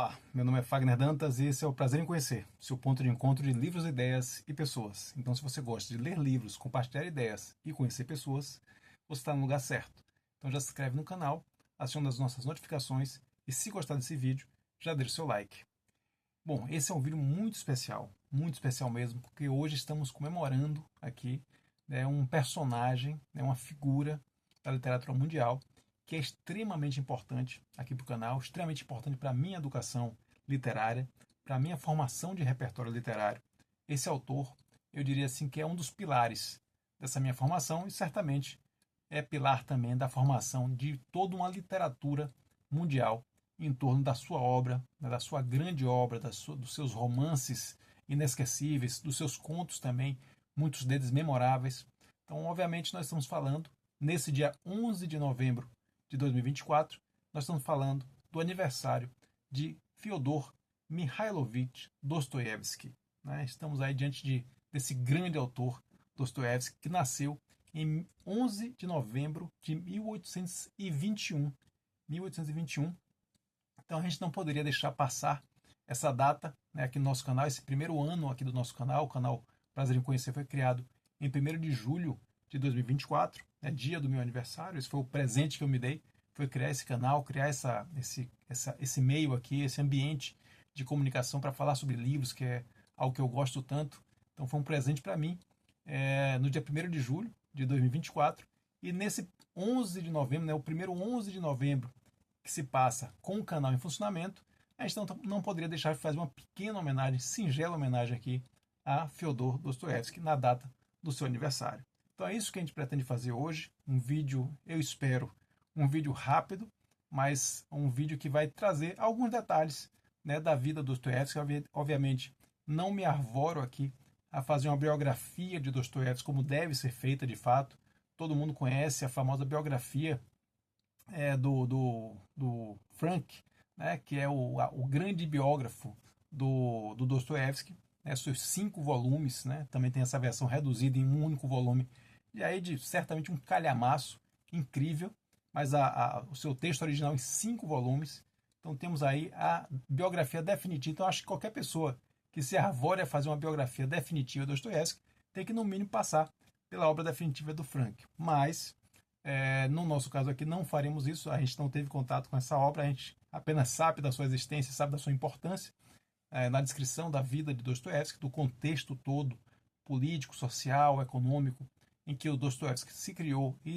Olá, meu nome é Fagner Dantas e esse é o Prazer em Conhecer, seu ponto de encontro de livros, ideias e pessoas. Então, se você gosta de ler livros, compartilhar ideias e conhecer pessoas, você está no lugar certo. Então, já se inscreve no canal, aciona as nossas notificações e, se gostar desse vídeo, já deixa o seu like. Bom, esse é um vídeo muito especial mesmo, porque hoje estamos comemorando aqui, né, um personagem, né, uma figura da literatura mundial que é extremamente importante aqui para o canal, extremamente importante para a minha educação literária, para a minha formação de repertório literário. Esse autor, eu diria assim, que é um dos pilares dessa minha formação e certamente é pilar também da formação de toda uma literatura mundial em torno da sua obra, né, da sua grande obra, dos seus romances inesquecíveis, dos seus contos também, muitos deles memoráveis. Então, obviamente, nós estamos falando, nesse dia 11 de novembro de 2024, nós estamos falando do aniversário de Fyodor Mikhailovich Dostoiévski. Né? Estamos aí desse grande autor, Dostoiévski, que nasceu em 11 de novembro de 1821. 1821. Então a gente não poderia deixar passar essa data, né, aqui no nosso canal, esse primeiro ano aqui do nosso canal. O canal Prazer em Conhecer foi criado em 1º de julho de 2024, né, dia do meu aniversário. Esse foi o presente que eu me dei, foi criar esse canal, criar esse meio aqui, esse ambiente de comunicação para falar sobre livros, que é algo que eu gosto tanto. Então foi um presente para mim, no dia 1º de julho de 2024. E nesse 11 de novembro, né, o primeiro 11 de novembro que se passa com o canal em funcionamento, a gente não poderia deixar de fazer uma pequena homenagem, singela homenagem aqui a Fyodor Dostoiévski na data do seu aniversário. Então é isso que a gente pretende fazer hoje, um vídeo, eu espero, um vídeo rápido, mas um vídeo que vai trazer alguns detalhes, né, da vida do Dostoiévski. Obviamente, não me arvoro aqui a fazer uma biografia de Dostoiévski como deve ser feita de fato. Todo mundo conhece a famosa biografia do Frank, né, que é o grande biógrafo do Dostoiévski, né, seus 5 volumes, né, também tem essa versão reduzida em um único volume, e aí de certamente um calhamaço incrível, mas o seu texto original em 5 volumes. Então temos aí a biografia definitiva. Então acho que qualquer pessoa que se arvore a fazer uma biografia definitiva do Dostoiévski tem que no mínimo passar pela obra definitiva do Frank. Mas no nosso caso aqui não faremos isso, a gente não teve contato com essa obra, a gente apenas sabe da sua existência, sabe da sua importância, na descrição da vida de Dostoiévski, do contexto todo, político, social, econômico, em que o Dostoiévski se criou e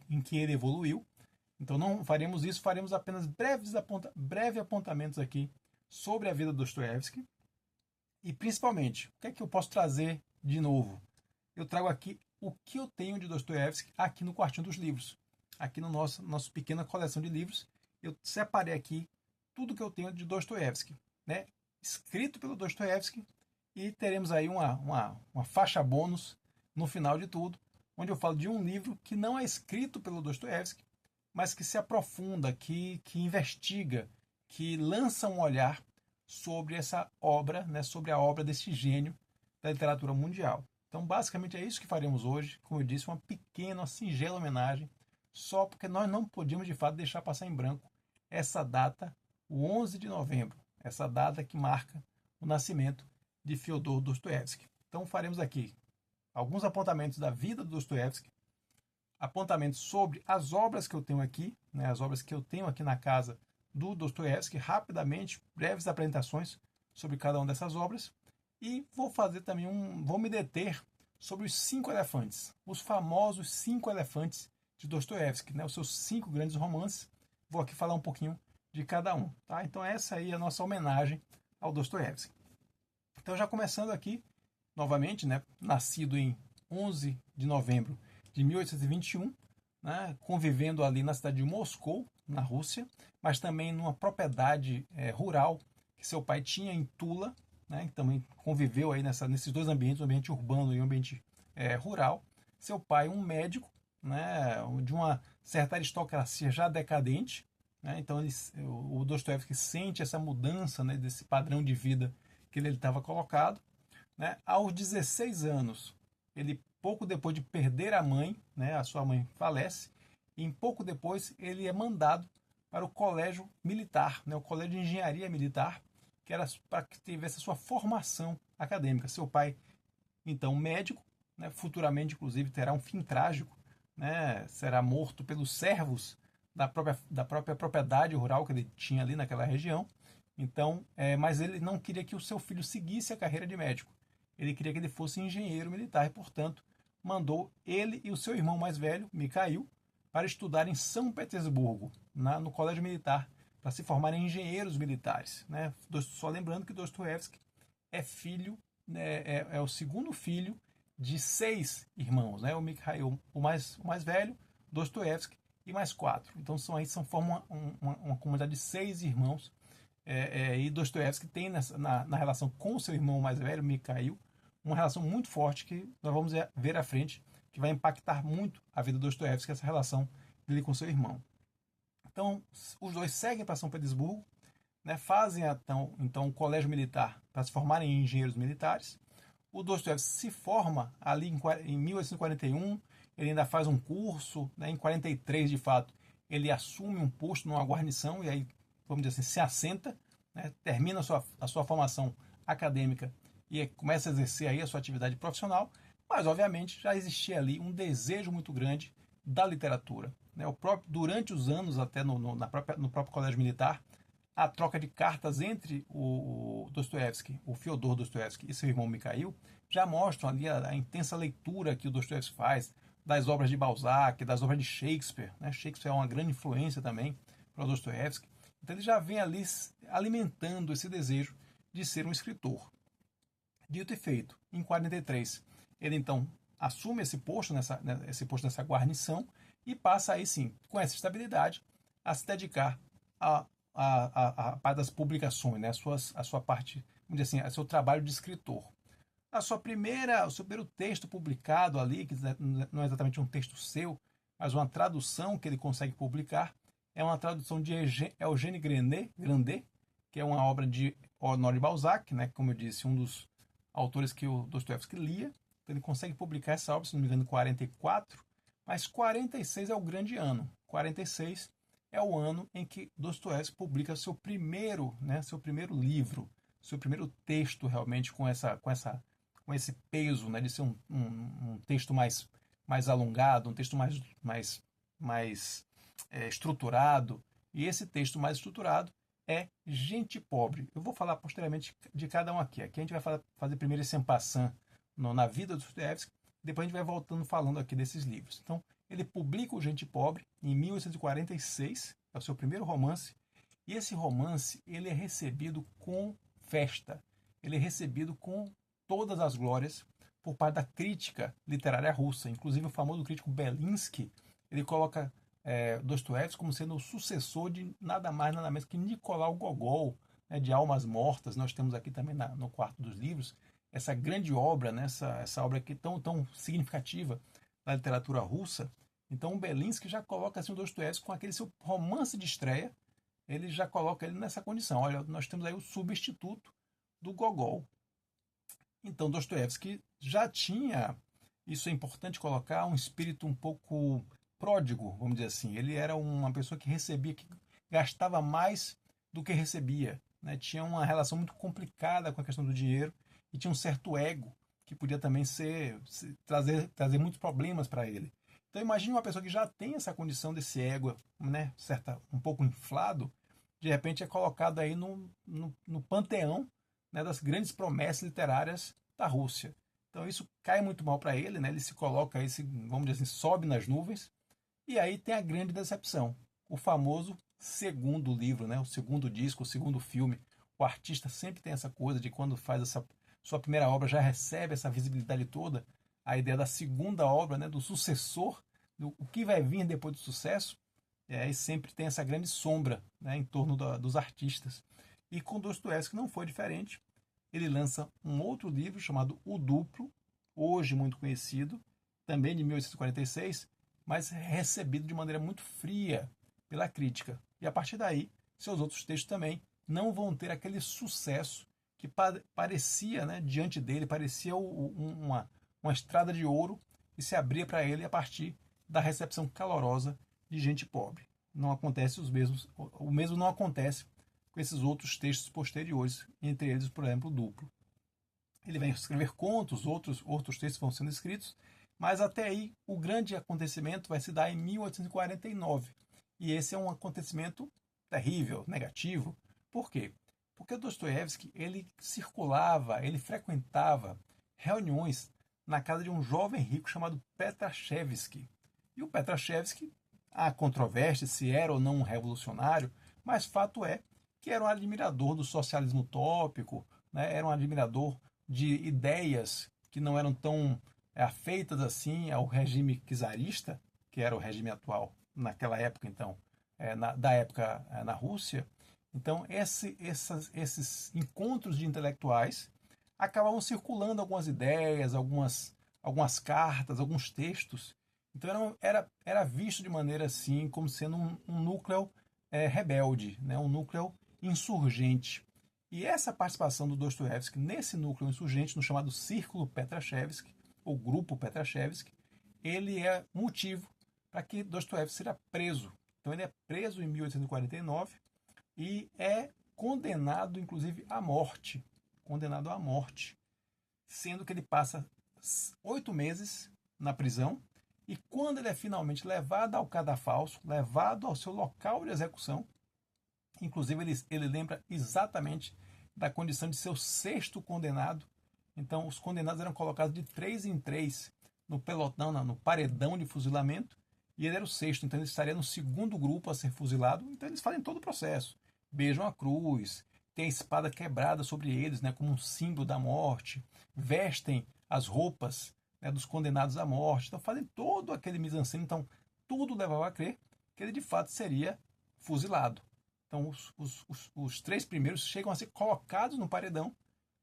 em que ele evoluiu. Então não faremos isso, faremos apenas breves apontamentos aqui sobre a vida de Dostoiévski e principalmente, o que é que eu posso trazer de novo? Eu trago aqui o que eu tenho de Dostoiévski aqui no Quartinho dos Livros. Aqui no nossa pequena coleção de livros, eu separei aqui tudo que eu tenho de Dostoiévski, né? Escrito pelo Dostoiévski, e teremos aí uma faixa bônus no final de tudo, onde eu falo de um livro que não é escrito pelo Dostoiévski, mas que se aprofunda, que investiga, que lança um olhar sobre essa obra, né, sobre a obra desse gênio da literatura mundial. Então, basicamente, é isso que faremos hoje. Como eu disse, uma pequena, uma singela homenagem, só porque nós não podíamos, de fato, deixar passar em branco essa data, o 11 de novembro, essa data que marca o nascimento de Fyodor Dostoiévski. Então, faremos aqui alguns apontamentos da vida do Dostoiévski, apontamentos sobre as obras que eu tenho aqui, né, as obras que eu tenho aqui na casa do Dostoiévski, rapidamente, breves apresentações sobre cada uma dessas obras. E vou fazer também vou me deter sobre os 5 elefantes, os famosos 5 elefantes de Dostoiévski, né, os seus 5 grandes romances. Vou aqui falar um pouquinho de cada um, tá? Então essa aí é a nossa homenagem ao Dostoiévski. Então já começando aqui, novamente, né, nascido em 11 de novembro de 1821, né, convivendo ali na cidade de Moscou, na Rússia, mas também numa propriedade rural que seu pai tinha em Tula, né, que também conviveu aí nesses dois ambientes, o ambiente urbano e o ambiente rural. Seu pai, um médico, né, de uma certa aristocracia já decadente, né, então o Dostoiévski sente essa mudança, né, desse padrão de vida que ele estava colocado. Né. Aos 16 anos, ele, pouco depois de perder a mãe, né, a sua mãe falece, e pouco depois ele é mandado para o colégio militar, né, o colégio de engenharia militar, que era para que tivesse a sua formação acadêmica. Seu pai, então, médico, né, futuramente, inclusive, terá um fim trágico, né, será morto pelos servos da própria propriedade rural que ele tinha ali naquela região. Então, mas ele não queria que o seu filho seguisse a carreira de médico. Ele queria que ele fosse engenheiro militar e, portanto, mandou ele e o seu irmão mais velho, Mikhail, para estudar em São Petersburgo, no Colégio Militar, para se formarem engenheiros militares. Né? Só lembrando que Dostoiévski é filho, né, é o segundo filho de 6 irmãos. Né? O Mikhail, o mais velho, Dostoiévski, e mais 4. Então formam uma comunidade de 6 irmãos. E Dostoiévski tem na relação com o seu irmão mais velho, Mikhail, uma relação muito forte que nós vamos ver à frente, que vai impactar muito a vida de Dostoiévski, essa relação dele com seu irmão. Então, os dois seguem para São Petersburgo, né, fazem então um colégio militar para se formarem em engenheiros militares. O Dostoiévski se forma ali em 1841, ele ainda faz um curso, né, em 43, de fato, ele assume um posto numa guarnição e aí, vamos dizer assim, se assenta, né, termina a sua formação acadêmica e começa a exercer aí a sua atividade profissional, mas obviamente já existia ali um desejo muito grande da literatura. Né? Durante os anos, até no próprio colégio militar, a troca de cartas entre o Dostoiévski, o Fyodor Dostoiévski e seu irmão Mikhail, já mostram ali a intensa leitura que o Dostoiévski faz das obras de Balzac, das obras de Shakespeare. Né? Shakespeare é uma grande influência também para o Dostoiévski. Então ele já vem ali alimentando esse desejo de ser um escritor. Dito e feito, em 43, ele então assume esse posto nessa guarnição e passa aí sim, com essa estabilidade, a se dedicar a parte das publicações, né? a sua parte, vamos dizer assim, a seu trabalho de escritor. O seu primeiro texto publicado ali, que não é exatamente um texto seu, mas uma tradução que ele consegue publicar, é uma tradução de Eugène Grandet, que é uma obra de Honoré Balzac, né? Como eu disse, um dos autores que o Dostoiévski lia. Então ele consegue publicar essa obra, se não me engano, em 44, mas 46 é o grande ano. 46 é o ano em que Dostoiévski publica seu primeiro livro, seu primeiro texto realmente com esse peso, né, de ser um texto mais alongado, um texto mais estruturado. E esse texto mais estruturado é Gente Pobre. Eu vou falar posteriormente de cada um aqui. Aqui a gente vai fazer primeiro esse en passant na vida do Dostoiévski, depois a gente vai voltando falando aqui desses livros. Então, ele publica o Gente Pobre em 1846, é o seu primeiro romance, e esse romance ele é recebido com festa, ele é recebido com todas as glórias por parte da crítica literária russa. Inclusive o famoso crítico Belinsky, ele coloca Dostoiévski como sendo o sucessor de nada mais nada menos que Nicolau Gogol, né, de Almas Mortas. Nós temos aqui também no quarto dos livros essa grande obra, né, essa obra aqui tão significativa da literatura russa. Então o Belinsky já coloca assim, o Dostoiévski com aquele seu romance de estreia, ele já coloca ele nessa condição. Olha, nós temos aí o substituto do Gogol. Então Dostoiévski já tinha, isso é importante colocar, um espírito um pouco pródigo, vamos dizer assim. Ele era uma pessoa que gastava mais do que recebia, né? Tinha uma relação muito complicada com a questão do dinheiro e tinha um certo ego que podia também trazer muitos problemas para ele. Então imagine uma pessoa que já tem essa condição desse ego, né, um pouco inflado, de repente é colocado aí no panteão, né, das grandes promessas literárias da Rússia. Então isso cai muito mal para ele, né? Ele se coloca aí, vamos dizer assim, sobe nas nuvens, e aí tem a grande decepção, o famoso segundo livro, né? O segundo disco, o segundo filme. O artista sempre tem essa coisa de quando faz essa sua primeira obra já recebe essa visibilidade toda, a ideia da segunda obra, né, do sucessor, o que vai vir depois do sucesso, e aí sempre tem essa grande sombra, né, em torno dos artistas. E com Dostoiévski não foi diferente. Ele lança um outro livro chamado O Duplo, hoje muito conhecido, também de 1846, mas recebido de maneira muito fria pela crítica. E a partir daí, seus outros textos também não vão ter aquele sucesso que parecia, né, diante dele, parecia uma estrada de ouro que se abria para ele a partir da recepção calorosa de Gente Pobre. não acontece o mesmo não acontece com esses outros textos posteriores, entre eles, por exemplo, o duplo. Ele vai escrever contos, outros textos vão sendo escritos, mas até aí o grande acontecimento vai se dar em 1849. E esse é um acontecimento terrível, negativo. Por quê? Porque Dostoiévski, ele circulava, ele frequentava reuniões na casa de um jovem rico chamado Petrashevsky. E o Petrashevsky, há controvérsia se era ou não um revolucionário, mas fato é que era um admirador do socialismo utópico, né? Era um admirador de ideias que não eram tão afeitas assim ao regime czarista, que era o regime atual naquela época, então, da época na Rússia. Então, esses encontros de intelectuais acabavam circulando algumas ideias, algumas cartas, alguns textos. Então, era visto de maneira assim, como sendo um núcleo rebelde, né? Um núcleo insurgente. E essa participação do Dostoiévski nesse núcleo insurgente, no chamado Círculo Petrashevsky, ou Grupo Petrashevsky, ele é motivo para que Dostoiévski seja preso. Então ele é preso em 1849 e é condenado, inclusive, à morte. Condenado à morte. Sendo que ele passa 8 meses na prisão e quando ele é finalmente levado ao cadafalso, levado ao seu local de execução, inclusive ele lembra exatamente da condição de ser o sexto condenado. Então os condenados eram colocados de 3 em 3 no pelotão, no paredão de fuzilamento, e ele era o sexto, então ele estaria no segundo grupo a ser fuzilado. Então eles fazem todo o processo, beijam a cruz, tem a espada quebrada sobre eles, né, como um símbolo da morte, vestem as roupas, né, dos condenados à morte, então fazem todo aquele mise-en-scène. Então tudo levava a crer que ele de fato seria fuzilado. Então os 3 primeiros chegam a ser colocados no paredão,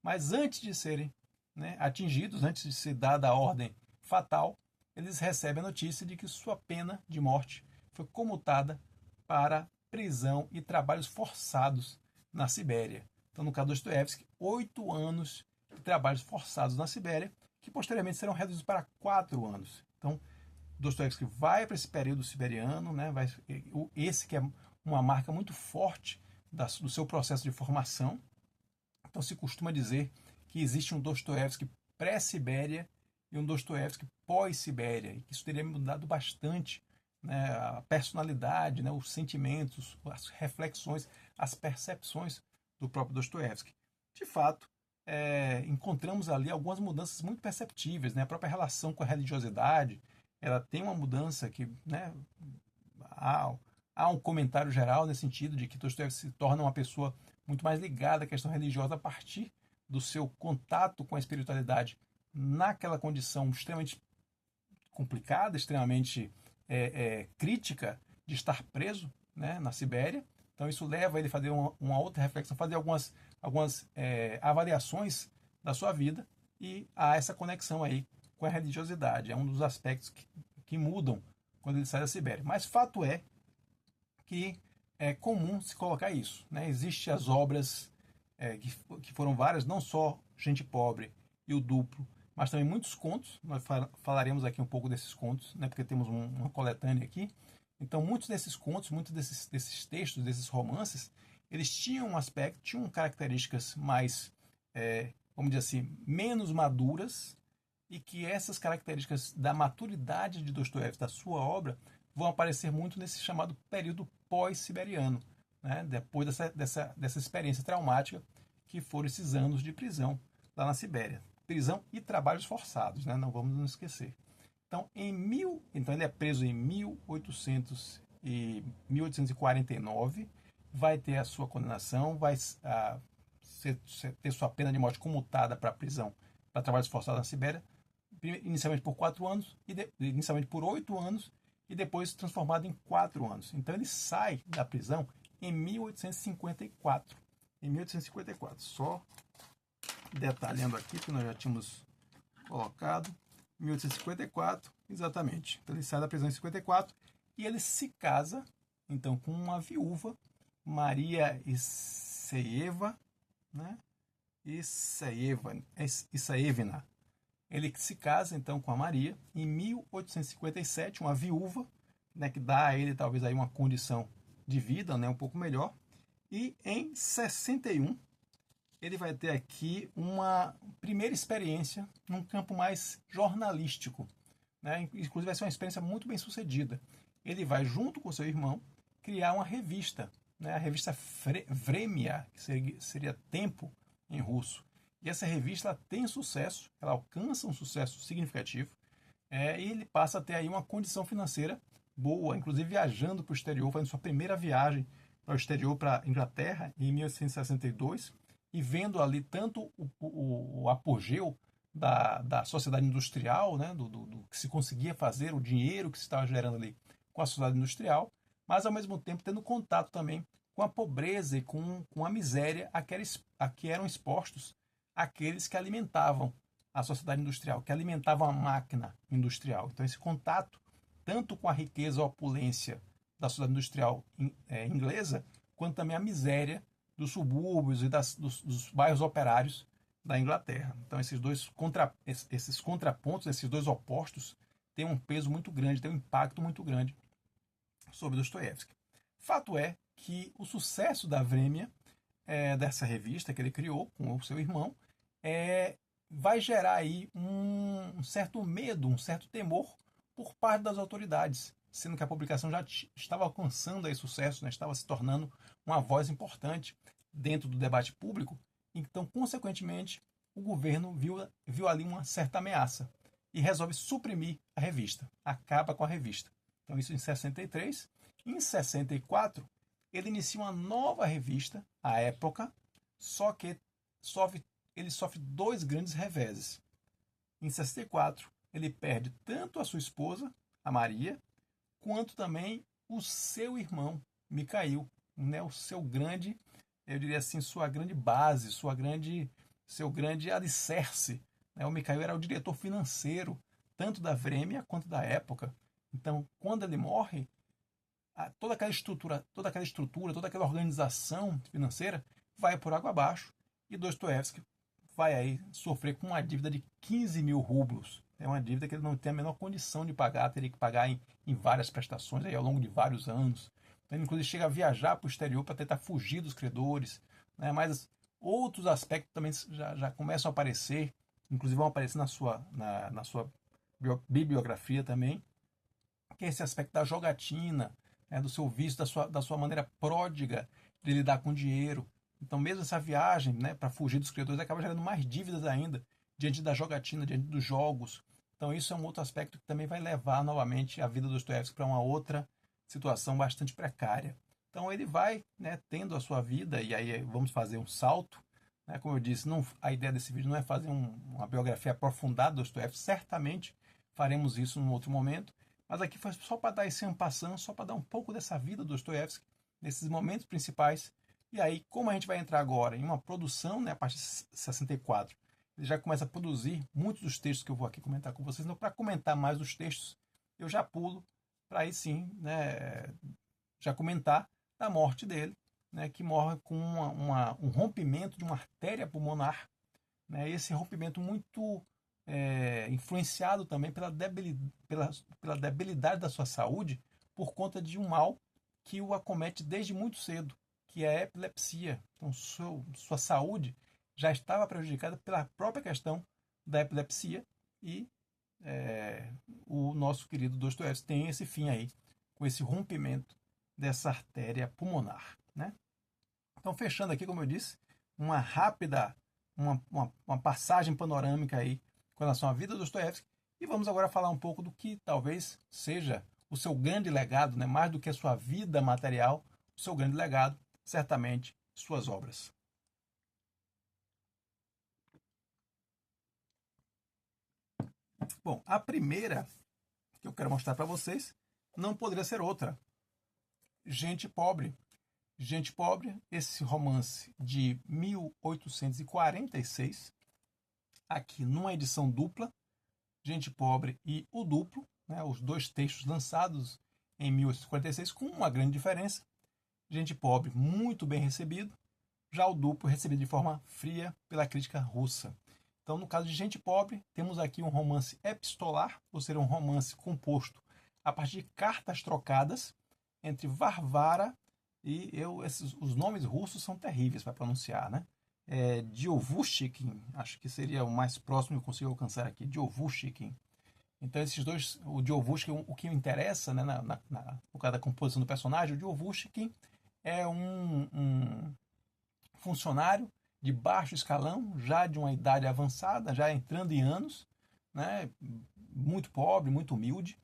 mas antes de serem, né, atingidos, antes de ser dada a ordem fatal, eles recebem a notícia de que sua pena de morte foi comutada para prisão e trabalhos forçados na Sibéria. Então, no caso do Dostoiévski, 8 anos de trabalhos forçados na Sibéria, que posteriormente serão reduzidos para 4 anos. Então, Dostoiévski vai para esse período siberiano, né? Esse que é uma marca muito forte do seu processo de formação. Então, se costuma dizer que existe um Dostoiévski pré-Sibéria e um Dostoiévski pós-Sibéria, e que isso teria mudado bastante, né, a personalidade, né, os sentimentos, as reflexões, as percepções do próprio Dostoiévski. De fato, encontramos ali algumas mudanças muito perceptíveis, né? A própria relação com a religiosidade, ela tem uma mudança que, né, há um comentário geral nesse sentido de que Dostoiévski se torna uma pessoa muito mais ligada à questão religiosa a partir do seu contato com a espiritualidade naquela condição extremamente complicada, extremamente crítica de estar preso, né, na Sibéria. Então isso leva ele a fazer uma outra reflexão, fazer algumas avaliações da sua vida, e há essa conexão aí com a religiosidade. É um dos aspectos que mudam quando ele sai da Sibéria. Mas fato é que é comum se colocar isso, né? Existem as obras que foram várias, não só Gente Pobre e o Duplo, mas também muitos contos. Nós falaremos aqui um pouco desses contos, né? Porque temos uma coletânea aqui. Então, muitos desses contos, muitos desses textos, desses romances, eles tinham um aspecto, tinham características mais, vamos dizer assim, menos maduras, e que essas características da maturidade de Dostoiévski, da sua obra, vão aparecer muito nesse chamado período pós-siberiano, né? Depois dessa experiência traumática que foram esses anos de prisão lá na Sibéria. Prisão e trabalhos forçados, né? Não vamos nos esquecer. Então, então ele é preso em 1849, vai ter a sua condenação, vai ter sua pena de morte comutada para prisão, para trabalhos forçados na Sibéria, inicialmente por 4 anos, inicialmente por 8 anos, e depois transformado em 4 anos. Então ele sai da prisão em 1854. Em 1854, só detalhando aqui, que nós já tínhamos colocado, 1854, exatamente. Então ele sai da prisão em 54 e ele se casa, então, com uma viúva, Maria Isseieva, né? Issaevna. Ele se casa, então, com a Maria em 1857, uma viúva né, que dá a ele talvez aí uma condição de vida, né, um pouco melhor. E em 61 ele vai ter aqui uma primeira experiência num campo mais jornalístico, né? Inclusive vai ser uma experiência muito bem sucedida. Ele vai, junto com seu irmão, criar uma revista, né? A revista Vremia, que seria Tempo em russo. E essa revista ela tem sucesso, ela alcança um sucesso significativo, e ele passa a ter aí uma condição financeira boa, inclusive viajando para o exterior, fazendo sua primeira viagem para o exterior, para a Inglaterra, em 1862, e vendo ali tanto o apogeu da sociedade industrial, né, do que se conseguia fazer, o dinheiro que se estava gerando ali com a sociedade industrial, mas ao mesmo tempo tendo contato também com a pobreza e com a miséria a que eram expostos aqueles que alimentavam a sociedade industrial, que alimentavam a máquina industrial. Então, esse contato, tanto com a riqueza ou opulência da sociedade industrial inglesa, quanto também a miséria dos subúrbios e dos bairros operários da Inglaterra. Então, esses contrapontos, esses dois opostos, têm um peso muito grande, têm um impacto muito grande sobre Dostoiévski. Fato é que o sucesso da Vremia, dessa revista que ele criou com o seu irmão, vai gerar aí um certo medo, um certo temor por parte das autoridades, sendo que a publicação já estava alcançando aí sucesso, né? Estava se tornando uma voz importante dentro do debate público. Então, consequentemente, o governo viu ali uma certa ameaça e resolve suprimir a revista, acaba com a revista. Então, isso em 63. Em 64, ele inicia uma nova revista, A Época, só que ele sofre dois grandes reveses. Em 64, ele perde tanto a sua esposa, a Maria, quanto também o seu irmão, Mikhail, né? O seu grande, eu diria assim, sua grande base, seu grande alicerce. Né? O Mikhail era o diretor financeiro, tanto da Vremia quanto da Época. Então, quando ele morre, toda aquela estrutura, toda aquela organização financeira vai por água abaixo e Dostoiévski vai aí sofrer com uma dívida de 15 mil rublos. É uma dívida que ele não tem a menor condição de pagar, teria que pagar em várias prestações aí ao longo de vários anos. Então, ele, inclusive, chega a viajar para o exterior para tentar fugir dos credores. Né? Mas outros aspectos também já começam a aparecer, inclusive vão aparecer na sua bibliografia também, que é esse aspecto da jogatina, né? Do seu vício, da sua maneira pródiga de lidar com dinheiro. Então, mesmo essa viagem, né, para fugir dos credores acaba gerando mais dívidas ainda diante da jogatina, diante dos jogos. Então, isso é um outro aspecto que também vai levar novamente a vida do Dostoiévski para uma outra situação bastante precária. Então, ele vai, né, tendo a sua vida, e aí vamos fazer um salto. Né, como eu disse, a ideia desse vídeo não é fazer uma biografia aprofundada do Dostoiévski, certamente faremos isso num outro momento, mas aqui foi só para dar esse ampassão, só para dar um pouco dessa vida do Dostoiévski, nesses momentos principais. E aí, como a gente vai entrar agora em uma produção, né, a partir de 64, ele já começa a produzir muitos dos textos que eu vou aqui comentar com vocês. Então, para comentar mais os textos, eu já pulo para aí sim, né, já comentar da morte dele, né, que morre com um rompimento de uma artéria pulmonar. Né, esse rompimento muito influenciado também pela debilidade da sua saúde por conta de um mal que o acomete desde muito cedo, que é a epilepsia. Então, sua saúde já estava prejudicada pela própria questão da epilepsia e o nosso querido Dostoiévski tem esse fim aí, com esse rompimento dessa artéria pulmonar. Né? Então, fechando aqui, como eu disse, uma rápida, uma passagem panorâmica aí com relação à vida do Dostoiévski, e vamos agora falar um pouco do que talvez seja o seu grande legado, né? Mais do que a sua vida material, o seu grande legado, certamente, suas obras. Bom, a primeira que eu quero mostrar para vocês não poderia ser outra. Gente Pobre. Gente Pobre, esse romance de 1846, aqui numa edição dupla, Gente Pobre e O Duplo, né, os dois textos lançados em 1846, com uma grande diferença. Gente Pobre, muito bem recebido, já O Duplo recebido de forma fria pela crítica russa. Então, no caso de Gente Pobre, temos aqui um romance epistolar, ou seja, um romance composto a partir de cartas trocadas entre Varvara e os nomes russos são terríveis para pronunciar, né? Diovushkin, acho que seria o mais próximo que eu consigo alcançar aqui, Diovushkin. Então esses dois, o Diovushkin, o que me interessa, né, no caso da composição do personagem, o Diovushkin é um funcionário de baixo escalão, já de uma idade avançada, já entrando em anos, né, muito pobre, muito humilde,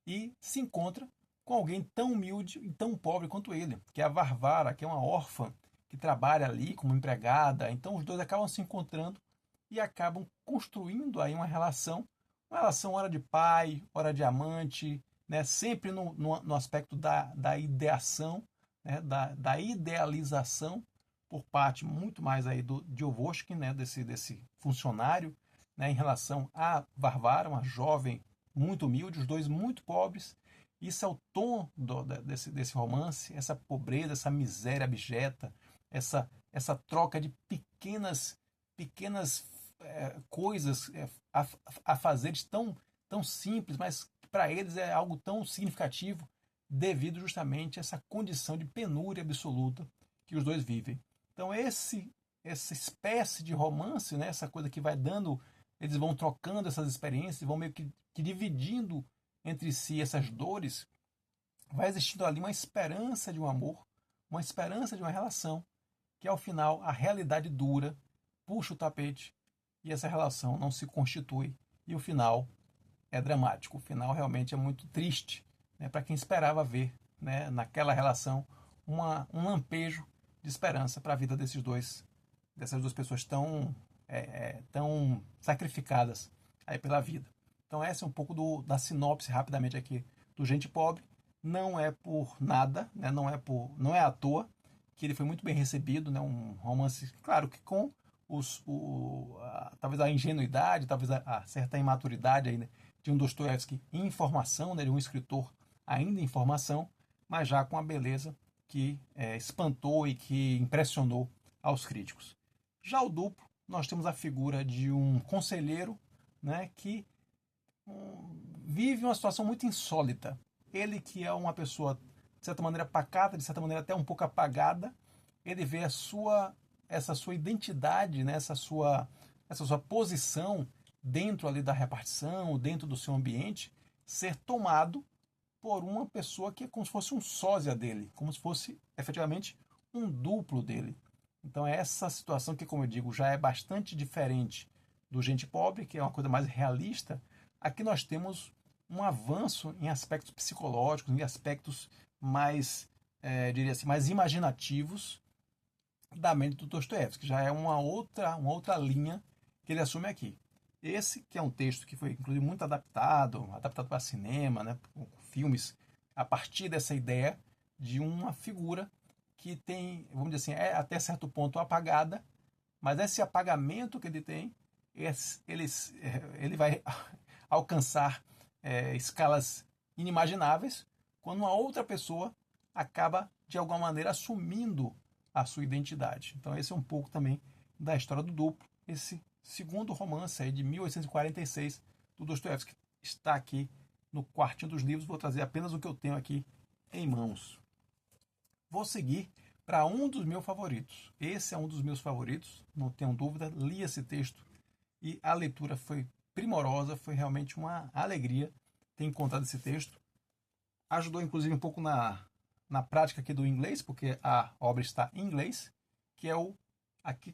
e se encontra com alguém tão humilde e tão pobre quanto ele, que é a Varvara, que é uma órfã que trabalha ali como empregada. Então os dois acabam se encontrando e acabam construindo aí uma relação hora de pai, hora de amante, né? Sempre no aspecto da ideação, né? da idealização por parte muito mais aí do Diovoshkin, né? desse funcionário, né? Em relação a Varvara, uma jovem muito humilde, os dois muito pobres. Isso é o tom desse romance, essa pobreza, essa miséria abjeta, essa troca de pequenas coisas a fazeres tão simples, mas para eles é algo tão significativo devido justamente a essa condição de penúria absoluta que os dois vivem. Então essa espécie de romance, né, essa coisa que vai dando, eles vão trocando essas experiências, vão meio que dividindo entre si essas dores, vai existindo ali uma esperança de um amor, uma esperança de uma relação, que ao final a realidade dura, puxa o tapete e essa relação não se constitui. E o final é dramático, o final realmente é muito triste, né, para quem esperava ver, né, naquela relação um lampejo de esperança para a vida dessas duas pessoas tão sacrificadas aí pela vida. Então essa é um pouco da sinopse rapidamente aqui do Gente Pobre. Não é por nada, né? Não é à toa que ele foi muito bem recebido, né? Um romance, claro que com talvez a ingenuidade, talvez a certa imaturidade ainda de um Dostoiévski em formação, né? De um escritor ainda em formação, mas já com a beleza que espantou e que impressionou aos críticos. Já o Duplo, nós temos a figura de um conselheiro, né? Que vive uma situação muito insólita. Ele que é uma pessoa, de certa maneira, pacata, de certa maneira até um pouco apagada, ele vê essa sua identidade, né? essa sua posição dentro ali da repartição, dentro do seu ambiente, ser tomado por uma pessoa que é como se fosse um sósia dele, como se fosse efetivamente um duplo dele. Então é essa situação que, como eu digo, já é bastante diferente do Gente Pobre, que é uma coisa mais realista. Aqui nós temos um avanço em aspectos psicológicos, em aspectos mais, diria assim, mais imaginativos da mente do Dostoiévski, que já é uma outra linha que ele assume aqui. Esse que é um texto que foi, inclusive, muito adaptado para cinema, né, filmes, a partir dessa ideia de uma figura que tem, vamos dizer assim, é até certo ponto apagada, mas esse apagamento que ele tem, ele vai alcançar escalas inimagináveis quando uma outra pessoa acaba, de alguma maneira, assumindo a sua identidade. Então esse é um pouco também da história do Duplo, esse segundo romance aí de 1846 do Dostoiévski, está aqui no quartinho dos livros. Vou trazer apenas o que eu tenho aqui em mãos. Vou seguir para um dos meus favoritos. Esse é um dos meus favoritos, não tenho dúvida. Li esse texto e a leitura foi primorosa, foi realmente uma alegria ter encontrado esse texto. Ajudou inclusive um pouco na prática aqui do inglês, porque a obra está em inglês, que é aqui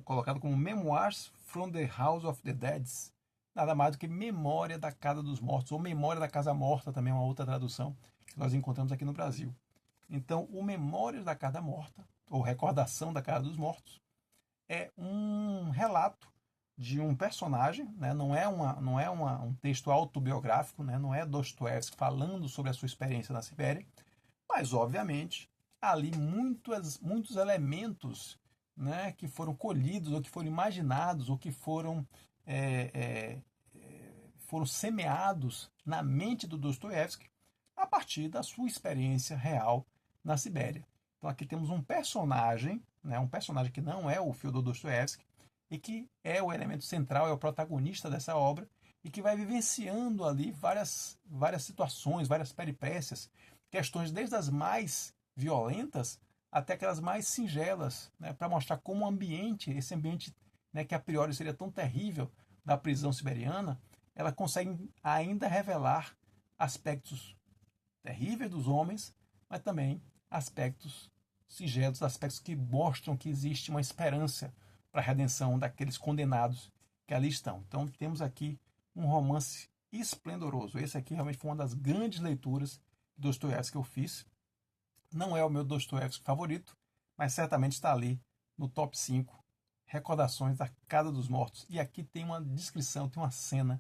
colocado como Memoirs from the House of the Dead, nada mais do que Memória da Casa dos Mortos, ou Memória da Casa Morta, também é uma outra tradução que nós encontramos aqui no Brasil. Então, o Memórias da Casa Morta, ou Recordação da Casa dos Mortos, é um relato de um personagem, né? Não é um texto autobiográfico, né? Não é Dostoiévski falando sobre a sua experiência na Sibéria, mas, obviamente, há ali muitos elementos, né, que foram colhidos, ou que foram imaginados, ou que foram semeados na mente do Dostoiévski a partir da sua experiência real na Sibéria. Então aqui temos um personagem, né, um personagem que não é o Fyodor Dostoiévski, e que é o elemento central, é o protagonista dessa obra, e que vai vivenciando ali várias situações, várias peripécias, questões desde as mais violentas até aquelas mais singelas, né, para mostrar como o ambiente, esse ambiente, né, que a priori seria tão terrível da prisão siberiana, ela consegue ainda revelar aspectos terríveis dos homens, mas também aspectos singelos, aspectos que mostram que existe uma esperança para a redenção daqueles condenados que ali estão. Então temos aqui um romance esplendoroso. Esse aqui realmente foi uma das grandes leituras de Dostoiévski que eu fiz. Não é o meu Dostoiévski favorito, mas certamente está ali no top 5 Recordações da Casa dos Mortos. E aqui tem uma descrição, tem uma cena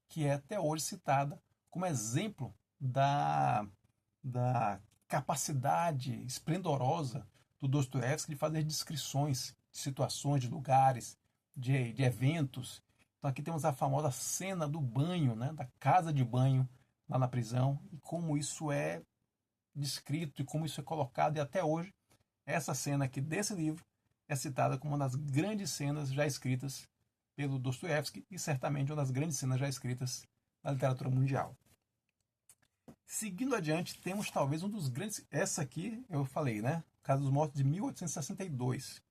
que é até hoje citada como exemplo da capacidade esplendorosa do Dostoiévski de fazer descrições de situações, de lugares, de eventos. Então aqui temos a famosa cena do banho, né, da casa de banho lá na prisão, e como isso é descrito e como isso é colocado, e até hoje essa cena aqui desse livro é citada como uma das grandes cenas já escritas pelo Dostoiévski e certamente uma das grandes cenas já escritas na literatura mundial. Seguindo adiante, temos talvez um dos grandes... Essa aqui eu falei, né? Casa dos Mortos de 1862.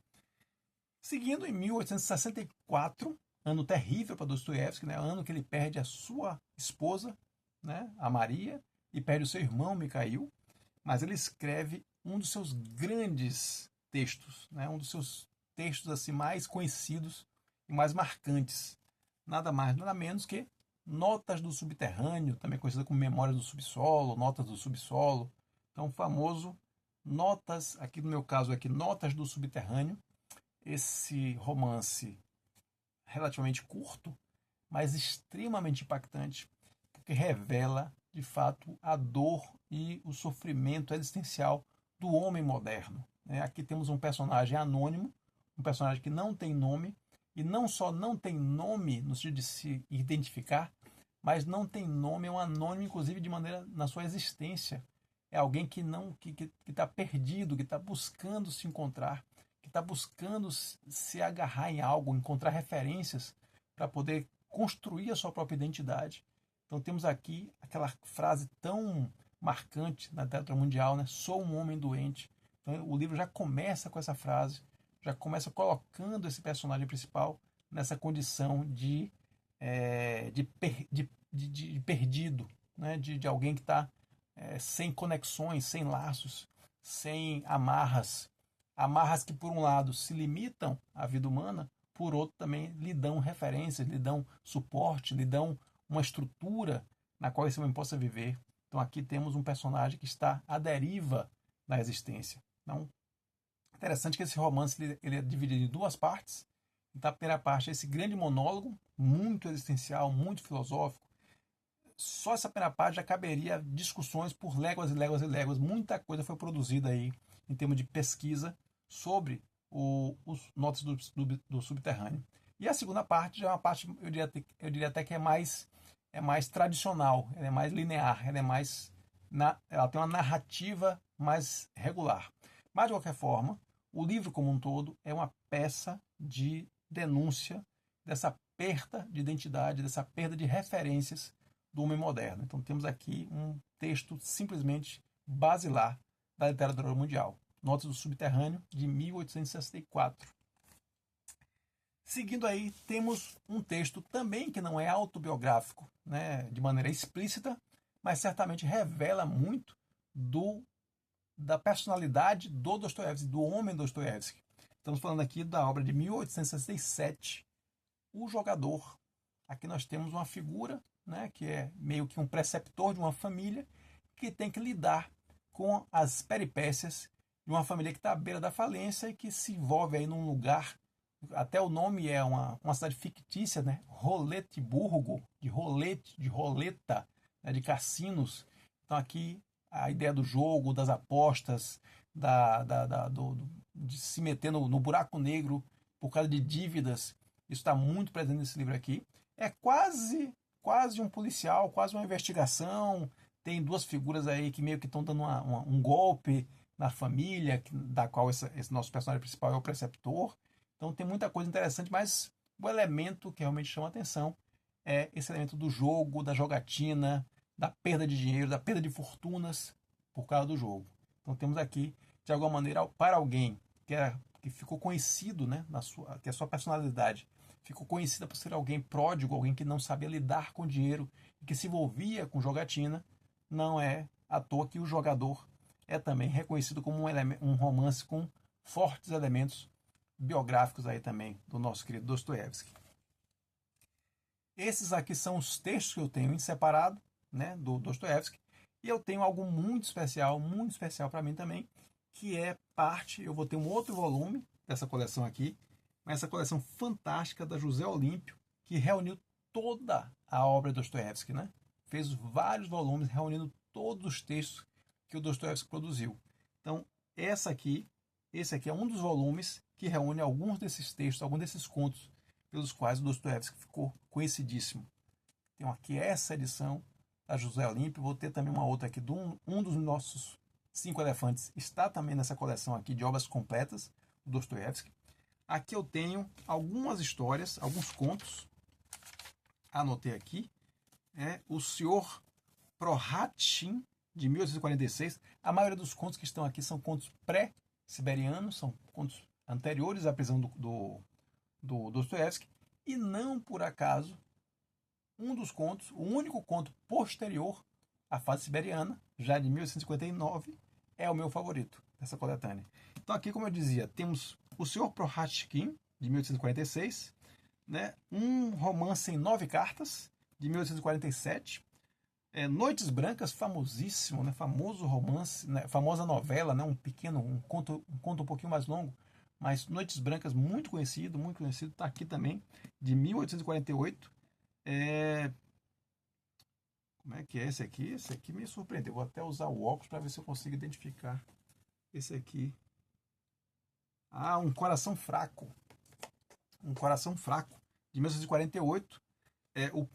Seguindo, em 1864, ano terrível para Dostoiévski, né? Ano que ele perde a sua esposa, né? A Maria, e perde o seu irmão, Mikhail. Mas ele escreve um dos seus grandes textos, né? Um dos seus textos assim, mais conhecidos e mais marcantes. Nada mais, nada menos que Notas do Subterrâneo, também conhecida como Memórias do Subsolo, Notas do Subsolo. Então, o famoso Notas, aqui no meu caso aqui, Notas do Subterrâneo. Esse romance relativamente curto, mas extremamente impactante, porque revela, de fato, a dor e o sofrimento existencial do homem moderno. Aqui temos um personagem anônimo, um personagem que não tem nome, e não só não tem nome no sentido de se identificar, mas não tem nome, é um anônimo, inclusive, de maneira na sua existência. É alguém que não que está perdido, que está buscando se encontrar, que está buscando se agarrar em algo, encontrar referências para poder construir a sua própria identidade. Então temos aqui aquela frase tão marcante na literatura mundial, né? Sou um homem doente. Então o livro já começa com essa frase, já começa colocando esse personagem principal nessa condição de perdido, né? de alguém que está sem conexões, sem laços, sem amarras. Amarras que, por um lado, se limitam à vida humana, por outro, também lhe dão referências, lhe dão suporte, lhe dão uma estrutura na qual esse homem possa viver. Então aqui temos um personagem que está à deriva da existência. Então, interessante que esse romance ele é dividido em duas partes. Então, a primeira parte é esse grande monólogo, muito existencial, muito filosófico. Só essa primeira parte já caberia discussões por léguas e léguas e léguas. Muita coisa foi produzida aí em termos de pesquisa sobre os notas do subterrâneo. E a segunda parte já é uma parte, eu diria até que é mais tradicional, ela é mais linear, ela tem uma narrativa mais regular. Mas, de qualquer forma, o livro como um todo é uma peça de denúncia dessa perda de identidade, dessa perda de referências do homem moderno. Então temos aqui um texto simplesmente basilar da literatura mundial. Notas do Subterrâneo, de 1864. Seguindo aí, temos um texto também que não é autobiográfico, né, de maneira explícita, mas certamente revela muito da personalidade do Dostoiévski, do homem Dostoiévski. Estamos falando aqui da obra de 1867, O Jogador. Aqui nós temos uma figura, né, que é meio que um preceptor de uma família que tem que lidar com as peripécias de uma família que está à beira da falência e que se envolve aí num lugar, até o nome é uma cidade fictícia, né? Roleteburgo, de rolete, de roleta, né? De cassinos. Então aqui a ideia do jogo, das apostas, de se meter no buraco negro por causa de dívidas, isso está muito presente nesse livro aqui. É quase um policial, quase uma investigação. Tem duas figuras aí que meio que estão dando um golpe na família, da qual esse nosso personagem principal é o preceptor. Então tem muita coisa interessante, mas o elemento que realmente chama a atenção é esse elemento do jogo, da jogatina, da perda de dinheiro, da perda de fortunas por causa do jogo. Então temos aqui, de alguma maneira, para alguém que ficou conhecido, né, que a sua personalidade ficou conhecida por ser alguém pródigo, alguém que não sabia lidar com dinheiro e que se envolvia com jogatina, não é à toa que o jogador é também reconhecido como um romance com fortes elementos biográficos aí também do nosso querido Dostoiévski. Esses aqui são os textos que eu tenho em separado, né, do Dostoiévski, e eu tenho algo muito especial para mim também, que é parte, eu vou ter um outro volume dessa coleção aqui, essa coleção fantástica da José Olímpio, que reuniu toda a obra de Dostoiévski, né? Fez vários volumes reunindo todos os textos que o Dostoiévski produziu. Então, esse aqui é um dos volumes que reúne alguns desses textos, alguns desses contos pelos quais o Dostoiévski ficou conhecidíssimo. Tenho aqui essa edição da José Olímpio, vou ter também uma outra aqui, um dos nossos 5 elefantes, está também nessa coleção aqui de obras completas, do Dostoiévski. Aqui eu tenho algumas histórias, alguns contos, anotei aqui, o Senhor Prohatchin, de 1846. A maioria dos contos que estão aqui são contos pré-siberianos, são contos anteriores à prisão do Dostoiévski, e não por acaso um dos contos, o único conto posterior à fase siberiana, já de 1859, é o meu favorito dessa coletânea. Então aqui, como eu dizia, temos o Senhor Prohatchin, de 1846, né? Um romance em 9 cartas, de 1847, Noites Brancas, famosíssimo, né? Famoso romance, né? Famosa novela, né? Um conto um pouquinho mais longo, mas Noites Brancas, muito conhecido, está aqui também, de 1848. Como é que é esse aqui? Esse aqui me surpreendeu. Vou até usar o óculos para ver se eu consigo identificar esse aqui. Um Coração Fraco. Um Coração Fraco, de 1948. O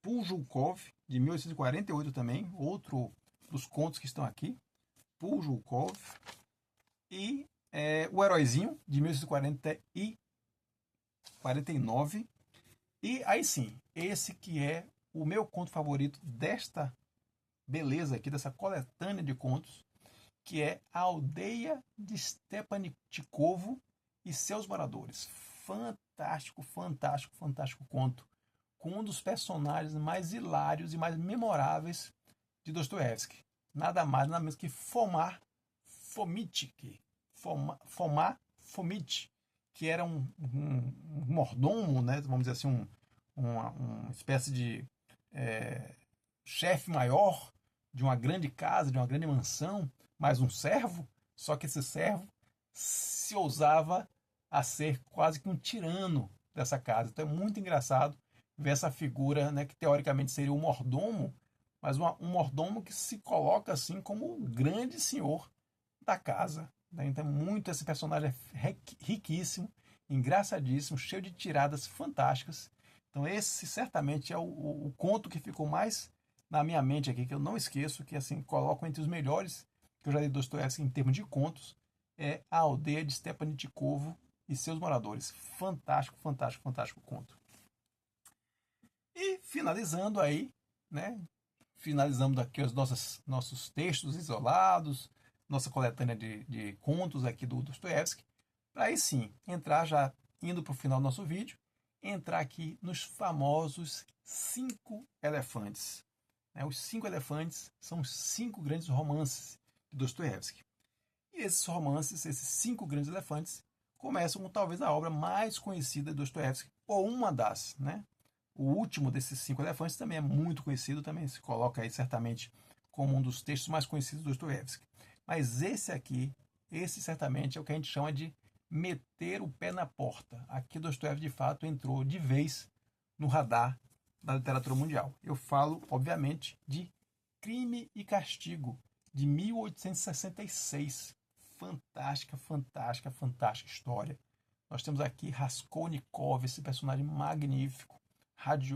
Puljulkov, de 1848 também. Outro dos contos que estão aqui. Puljulkov. E O Heróizinho, de 1949. E aí sim, esse que é o meu conto favorito desta beleza aqui, dessa coletânea de contos, que é A Aldeia de Stepanitikovo e Seus Moradores. Fantástico, fantástico, fantástico conto, com um dos personagens mais hilários e mais memoráveis de Dostoiévski. Nada mais, nada menos que Fomar Fomitch, que era um mordomo, né, vamos dizer assim, uma espécie de chefe maior de uma grande casa, de uma grande mansão, mais um servo, só que esse servo se ousava a ser quase que um tirano dessa casa. Então é muito engraçado ver essa figura, né, que teoricamente seria um mordomo, mas um mordomo que se coloca assim como o grande senhor da casa. Então muito esse personagem é riquíssimo, engraçadíssimo, cheio de tiradas fantásticas. Então esse certamente é o conto que ficou mais na minha mente aqui, que eu não esqueço, que assim coloco entre os melhores que eu já li de Dostoiévski em termos de contos, é A Aldeia de Stepanitikovo e Seus Moradores. Fantástico, fantástico, fantástico conto. E finalizando aí, né? Finalizamos aqui os nossos textos isolados, nossa coletânea de contos aqui do Dostoiévski, para aí sim entrar, já indo para o final do nosso vídeo, entrar aqui nos famosos 5 elefantes. Os 5 elefantes são os 5 grandes romances de Dostoiévski. E esses romances, esses 5 grandes elefantes, começam com talvez a obra mais conhecida de Dostoiévski, ou uma das, né? O último desses 5 elefantes também é muito conhecido, também se coloca aí certamente como um dos textos mais conhecidos de Dostoiévski. Mas esse certamente é o que a gente chama de meter o pé na porta. Aqui Dostoiévski de fato entrou de vez no radar da literatura mundial. Eu falo, obviamente, de Crime e Castigo, de 1866. Fantástica, fantástica, fantástica história. Nós temos aqui Raskolnikov, esse personagem magnífico.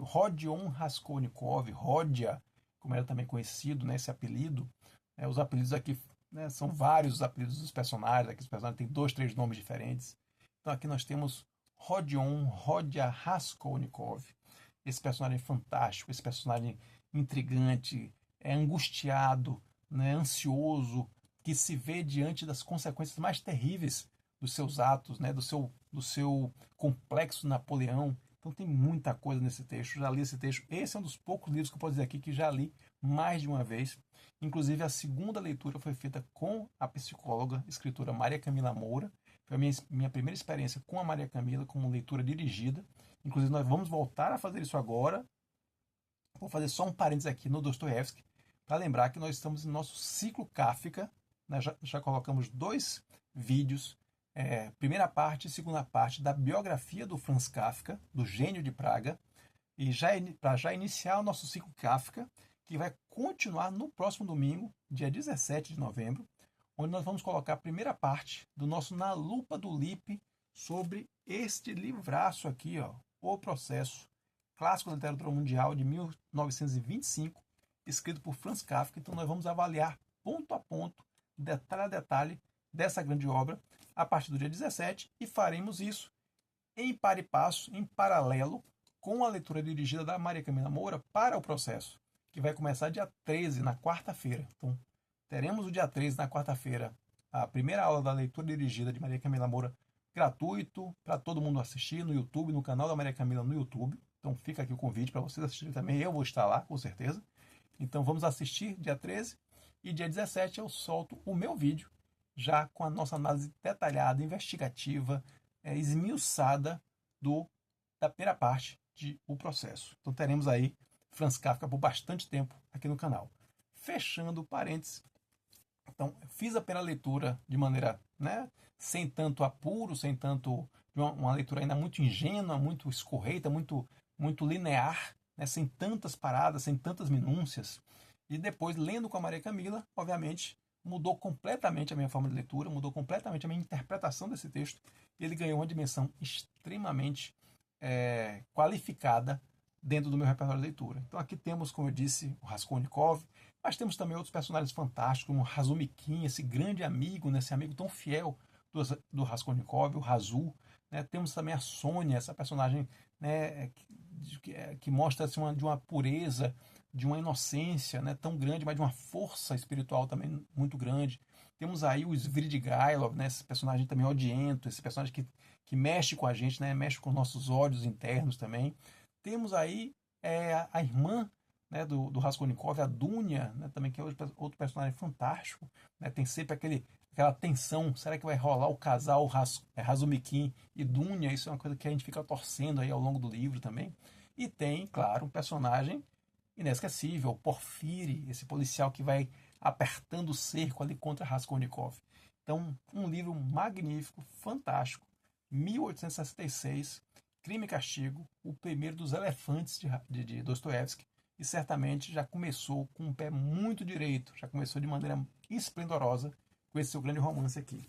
Rodion Raskolnikov, Rodia, como era também conhecido, né, esse apelido. Os apelidos aqui, né, são vários os apelidos dos personagens. Aqui os personagens têm 2, 3 nomes diferentes. Então aqui nós temos Rodia Raskolnikov. Esse personagem fantástico, esse personagem intrigante, angustiado, né, ansioso, que se vê diante das consequências mais terríveis dos seus atos, né, do seu complexo Napoleão. Então tem muita coisa nesse texto, já li esse texto. Esse é um dos poucos livros que eu posso dizer aqui que já li mais de uma vez. Inclusive, a segunda leitura foi feita com a psicóloga, escritora Maria Camila Moura. Foi a minha primeira experiência com a Maria Camila como leitura dirigida. Inclusive, nós vamos voltar a fazer isso agora. Vou fazer só um parênteses aqui no Dostoiévski, para lembrar que nós estamos no nosso ciclo Kafka. Nós já colocamos 2 vídeos, primeira parte e segunda parte, da biografia do Franz Kafka, do Gênio de Praga. E para já iniciar o nosso ciclo Kafka, que vai continuar no próximo domingo, dia 17 de novembro, onde nós vamos colocar a primeira parte do nosso Na Lupa do Lippe sobre este livraço aqui, ó, O Processo, clássico da literatura mundial de 1925, escrito por Franz Kafka. Então nós vamos avaliar ponto a ponto, detalhe a detalhe, dessa grande obra a partir do dia 17 e faremos isso em par e passo, em paralelo, com a leitura dirigida da Maria Camila Moura para O Processo, que vai começar dia 13, na quarta-feira. Então, teremos o dia 13, na quarta-feira, a primeira aula da leitura dirigida de Maria Camila Moura, gratuito, para todo mundo assistir no YouTube, no canal da Maria Camila no YouTube. Então, fica aqui o convite para vocês assistirem também. Eu vou estar lá, com certeza. Então, vamos assistir dia 13 e dia 17 eu solto o meu vídeo, já com a nossa análise detalhada, investigativa, esmiuçada da primeira parte de O Processo. Então teremos aí Franz Kafka por bastante tempo aqui no canal. Fechando parênteses, então fiz apenas a leitura de maneira, né, sem tanto apuro, sem tanto uma leitura ainda muito ingênua, muito escorreita, muito linear, né, sem tantas paradas, sem tantas minúcias. E depois, lendo com a Maria Camila, obviamente, mudou completamente a minha forma de leitura, mudou completamente a minha interpretação desse texto. E ele ganhou uma dimensão extremamente qualificada dentro do meu repertório de leitura. Então aqui temos, como eu disse, o Raskolnikov, mas temos também outros personagens fantásticos, como o Razumikin, esse grande amigo, né, esse amigo tão fiel do Raskolnikov, o Razu. Né? Temos também a Sônia, essa personagem, né, que mostra assim, de uma pureza, de uma inocência, né, tão grande, mas de uma força espiritual também muito grande. Temos aí o Svidrigailov, né, esse personagem também odiento, esse personagem que mexe com a gente, né, mexe com nossos ódios internos também. Temos aí a irmã, né, do Raskolnikov, a Dunya, né, também, que é outro personagem fantástico. Né, tem sempre aquela tensão, será que vai rolar o casal Razumikin e Dunya? Isso é uma coisa que a gente fica torcendo aí ao longo do livro também. E tem, claro, um personagem inesquecível, o Porfiri, esse policial que vai apertando o cerco ali contra Raskolnikov. Então, um livro magnífico, fantástico, 1866, Crime e Castigo, o primeiro dos elefantes de Dostoiévski, e certamente já começou com um pé muito direito, já começou de maneira esplendorosa com esse seu grande romance aqui.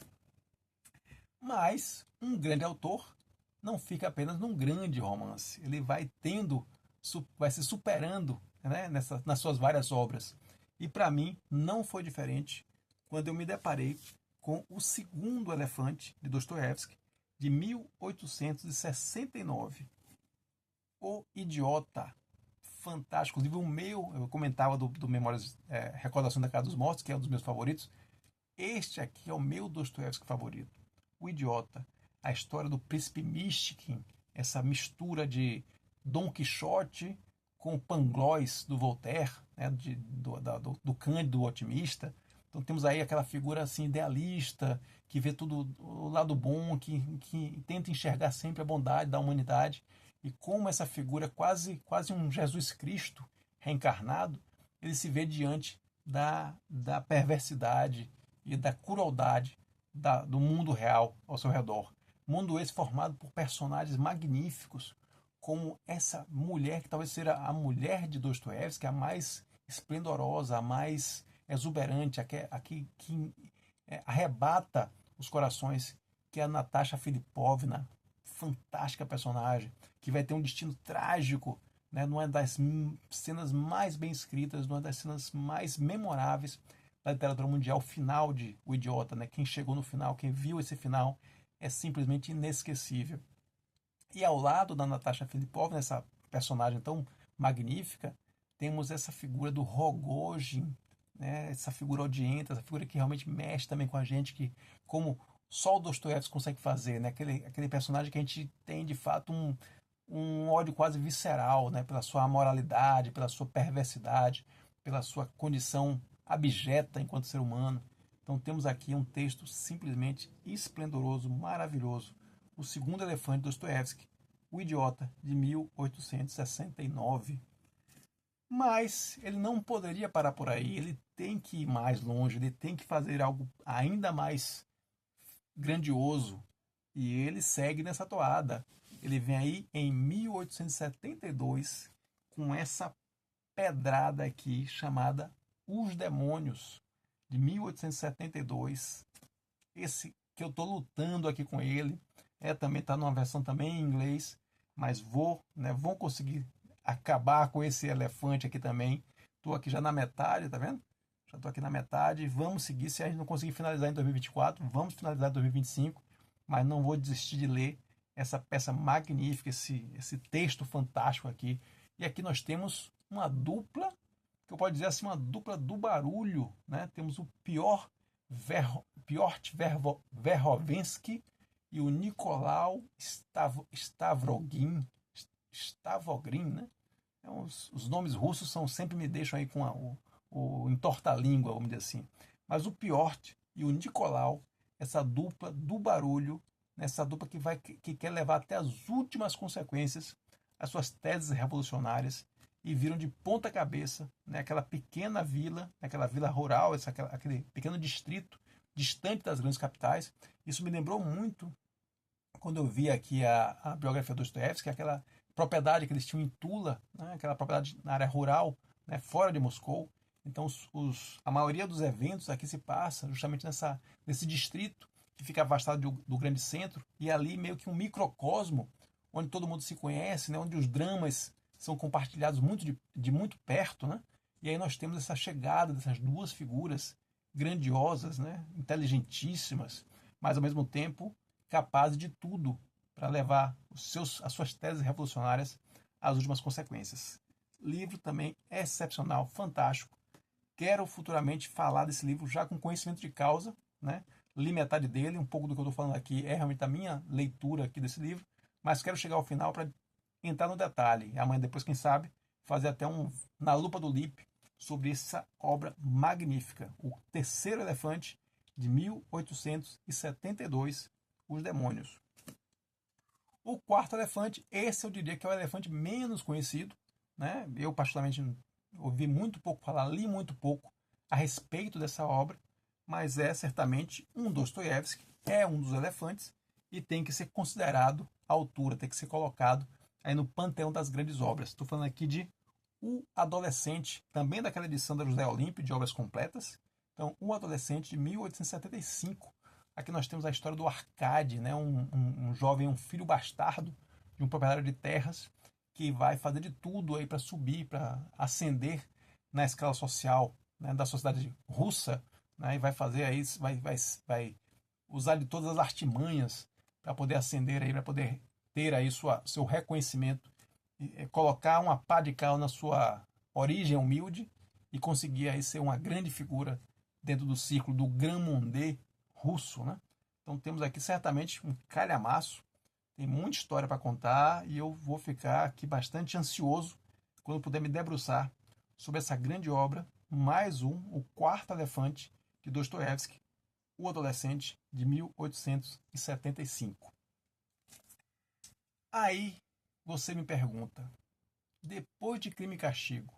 Mas um grande autor não fica apenas num grande romance, ele vai se superando, né, nas suas várias obras. E para mim não foi diferente quando eu me deparei com O Segundo Elefante, de Dostoiévski, de 1869. O Idiota. Fantástico. Inclusive eu comentava do Memórias, Recordação da Casa dos Mortos, que é um dos meus favoritos. Este aqui é o meu Dostoiévski favorito. O Idiota. A história do príncipe Mishkin, essa mistura de Dom Quixote com o Pangloss do Voltaire, né, do Cândido otimista. Então temos aí aquela figura assim idealista, que vê tudo o lado bom, que tenta enxergar sempre a bondade da humanidade. E como essa figura, quase um Jesus Cristo reencarnado, ele se vê diante da perversidade e da crueldade do mundo real ao seu redor. Mundo esse formado por personagens magníficos, como essa mulher, que talvez seja a mulher de Dostoiévski, a mais esplendorosa, a mais exuberante, a que arrebata os corações, que é a Natasha Filipovna, fantástica personagem, que vai ter um destino trágico, né, numa das cenas mais bem escritas, numa das cenas mais memoráveis da literatura mundial, o final de O Idiota. Né, quem chegou no final, quem viu esse final, é simplesmente inesquecível. E ao lado da Natasha Filipovna, essa personagem tão magnífica, temos essa figura do Rogojin, né? Essa figura odienta, essa figura que realmente mexe também com a gente, que como só o Dostoiévski consegue fazer, né? Aquele personagem que a gente tem de fato um ódio quase visceral, né? Pela sua amoralidade, pela sua perversidade, pela sua condição abjeta enquanto ser humano. Então temos aqui um texto simplesmente esplendoroso, maravilhoso. O Segundo Elefante de Dostoiévski, O Idiota, de 1869. Mas ele não poderia parar por aí, ele tem que ir mais longe, ele tem que fazer algo ainda mais grandioso. E ele segue nessa toada. Ele vem aí em 1872 com essa pedrada aqui chamada Os Demônios, de 1872. Esse que eu estou lutando aqui com ele, também está numa versão também em inglês, mas vou conseguir acabar com esse elefante aqui também. Estou aqui já na metade, tá vendo? Já estou aqui na metade. Vamos seguir. Se a gente não conseguir finalizar em 2024, vamos finalizar em 2025. Mas não vou desistir de ler essa peça magnífica, esse texto fantástico aqui. E aqui nós temos uma dupla, que eu posso dizer assim, uma dupla do barulho, né? Temos o Piotr Verhovensky e o Nicolau Stavogrin, né? Então, os nomes russos sempre me deixam aí com o entorta-língua, vamos dizer assim. Mas o Piotr e o Nicolau, essa dupla do barulho, essa dupla que quer levar até as últimas consequências as suas teses revolucionárias e viram de ponta cabeça, né, aquela pequena vila, aquela vila rural, aquele pequeno distrito distante das grandes capitais. Isso me lembrou muito quando eu vi aqui a biografia do Dostoiévski, aquela propriedade que eles tinham em Tula, né, aquela propriedade na área rural, né, fora de Moscou. Então, a maioria dos eventos aqui se passa justamente nesse distrito que fica afastado do grande centro, e ali meio que um microcosmo onde todo mundo se conhece, né, onde os dramas são compartilhados de muito perto, né? E aí nós temos essa chegada dessas duas figuras grandiosas, né, inteligentíssimas, mas ao mesmo tempo capazes de tudo para levar as suas teses revolucionárias às últimas consequências. Livro também excepcional, fantástico. Quero futuramente falar desse livro já com conhecimento de causa, né? Li metade dele, um pouco do que eu estou falando aqui é realmente a minha leitura aqui desse livro, mas quero chegar ao final para entrar no detalhe. Amanhã, depois, quem sabe, fazer até na lupa do Lippe sobre essa obra magnífica, O Terceiro Elefante, de 1872, Os Demônios. O Quarto Elefante, esse eu diria que é o elefante menos conhecido, né? Eu, particularmente, ouvi muito pouco falar, li muito pouco a respeito dessa obra, mas é certamente um Dostoiévski, é um dos elefantes e tem que ser considerado à altura, tem que ser colocado aí no panteão das grandes obras. Estou falando aqui de O Adolescente, também daquela edição da José Olímpio, de obras completas. Então, O Adolescente, de 1875. Aqui nós temos a história do Arcade, né? Um jovem, um filho bastardo de um proprietário de terras que vai fazer de tudo aí para subir, para ascender na escala social, né, da sociedade russa, né, e vai fazer aí, vai usar de todas as artimanhas para poder ascender aí, para poder ter aí seu reconhecimento, colocar uma pá de cal na sua origem humilde e conseguir aí ser uma grande figura dentro do círculo do Grand Monde russo, né? Então temos aqui certamente um calhamaço, tem muita história para contar e eu vou ficar aqui bastante ansioso quando puder me debruçar sobre essa grande obra, mais O Quarto Elefante, de Dostoiévski, O Adolescente, de 1875. Aí você me pergunta, depois de Crime e Castigo,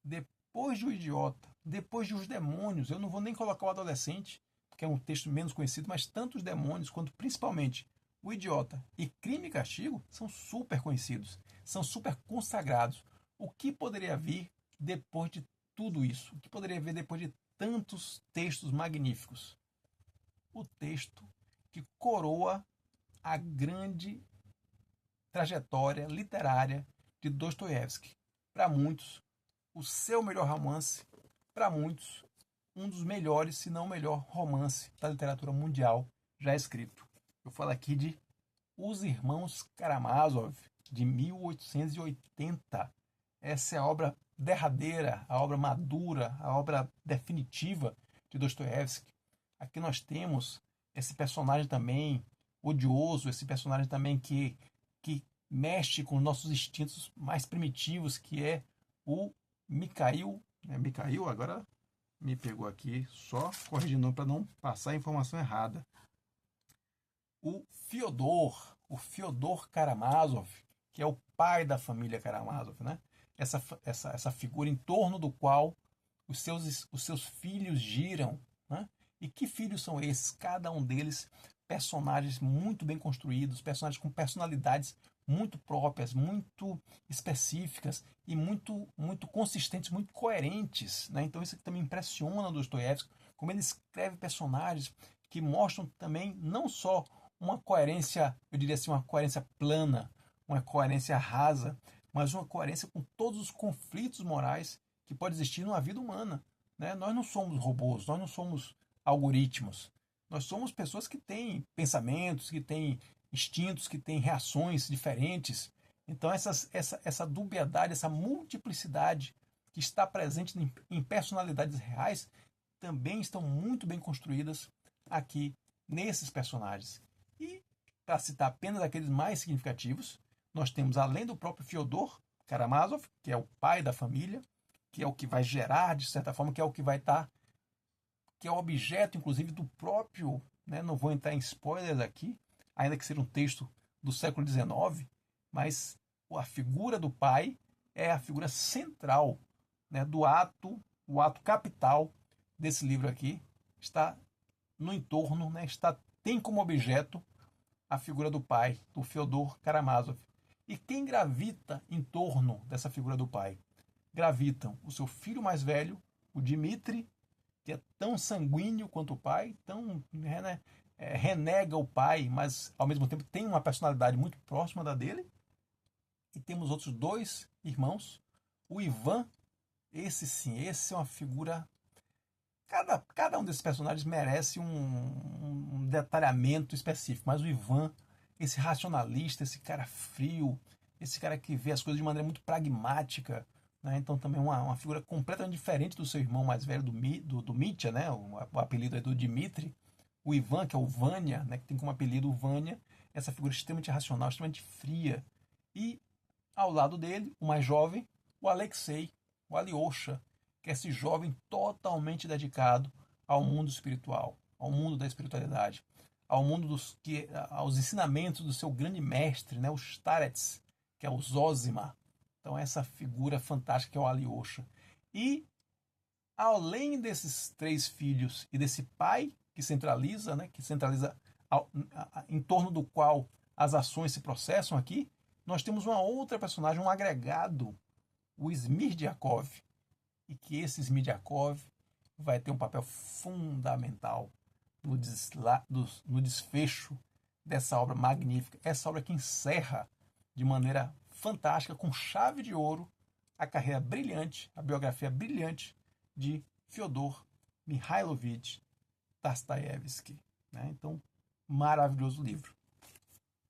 depois de O Idiota, depois de Os Demônios, eu não vou nem colocar O Adolescente, porque é um texto menos conhecido, mas tanto Os Demônios quanto principalmente O Idiota e Crime e Castigo são super conhecidos, são super consagrados. O que poderia vir depois de tudo isso? O que poderia vir depois de tantos textos magníficos? O texto que coroa a grande trajetória literária de Dostoiévski. Para muitos, o seu melhor romance, para muitos, um dos melhores, se não o melhor romance da literatura mundial já escrito. Eu falo aqui de Os Irmãos Karamazov, de 1880. Essa é a obra derradeira, a obra madura, a obra definitiva de Dostoiévski. Aqui nós temos esse personagem também odioso, esse personagem também que mexe com os nossos instintos mais primitivos, que é o Mikhail. Mikhail, agora me pegou aqui, só corrigindo para não passar a informação errada. O Fyodor Karamazov, que é o pai da família Karamazov, né? Essa figura em torno do qual os seus filhos giram, né? E que filhos são esses? Cada um deles personagens muito bem construídos, personagens com personalidades muito próprias, muito específicas e muito consistentes, muito coerentes, né? Então isso aqui também impressiona Dostoiévski, como ele escreve personagens que mostram também não só uma coerência, eu diria assim, uma coerência plana, uma coerência rasa, mas uma coerência com todos os conflitos morais que pode existir numa vida humana, né? Nós não somos robôs, nós não somos algoritmos. Nós somos pessoas que têm pensamentos, que têm instintos, que têm reações diferentes. Então, essa dubiedade, essa multiplicidade que está presente em personalidades reais também estão muito bem construídas aqui nesses personagens. E, para citar apenas aqueles mais significativos, nós temos, além do próprio Fyodor Karamazov, que é o pai da família, que é o que vai gerar, de certa forma, que é o que vai estar, que é o objeto, inclusive, do próprio, né, não vou entrar em spoilers aqui, ainda que seja um texto do século XIX, mas a figura do pai é a figura central, né, do ato, o ato capital desse livro aqui, está no entorno, né, tem como objeto a figura do pai, do Fyodor Karamazov. E quem gravita em torno dessa figura do pai? Gravitam o seu filho mais velho, o Dmitri, que é tão sanguíneo quanto o pai, renega o pai, mas ao mesmo tempo tem uma personalidade muito próxima da dele. E temos outros dois irmãos, o Ivan, esse é uma figura. Cada um desses personagens merece um detalhamento específico, mas o Ivan, esse racionalista, esse cara frio, esse cara que vê as coisas de maneira muito pragmática, né? Então também uma figura completamente diferente do seu irmão mais velho, do Mitya, né? O apelido é do Dmitri. O Ivan, que é o Vanya, né? Que tem como apelido o Vanya, essa figura extremamente racional, extremamente fria. E ao lado dele, o mais jovem, o Alexei, o Alyosha, que é esse jovem totalmente dedicado ao mundo espiritual, ao mundo da espiritualidade, ao mundo aos ensinamentos do seu grande mestre, né? O Starets, que é o Zosima. Então, essa figura fantástica que é o Alyosha. E, além desses três filhos e desse pai que centraliza, né, em torno do qual as ações se processam aqui, nós temos uma outra personagem, um agregado, o Smirdiakov. E que esse Smirdiakov vai ter um papel fundamental no desfecho dessa obra magnífica. Essa obra que encerra de maneira fantástica, com chave de ouro, a carreira brilhante, a biografia brilhante de Fyodor Mikhailovich Dostoiévski, né? Então, maravilhoso livro.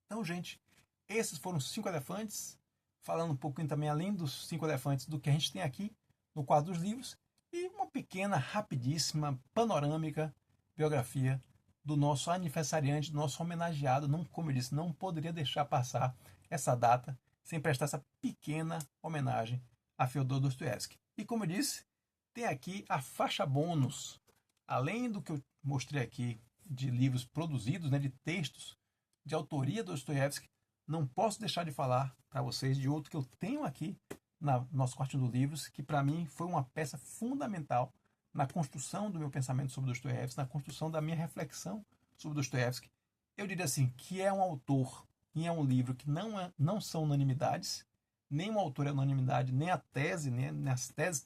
Então, gente, esses foram os 5 elefantes, falando um pouquinho também, além dos 5 elefantes, do que a gente tem aqui no quadro dos livros, e uma pequena, rapidíssima, panorâmica biografia do nosso aniversariante, do nosso homenageado. Não, como eu disse, não poderia deixar passar essa data sem prestar essa pequena homenagem a Fyodor Dostoiévski. E como eu disse, tem aqui a faixa bônus, além do que eu mostrei aqui de livros produzidos, né, de textos de autoria do Dostoiévski, não posso deixar de falar para vocês de outro que eu tenho aqui no nosso quartinho dos livros, que para mim foi uma peça fundamental na construção do meu pensamento sobre Dostoiévski, na construção da minha reflexão sobre Dostoiévski. Eu diria assim, que é um autor e é um livro que não são unanimidades, nem o autor é unanimidade, nem a tese, nem as teses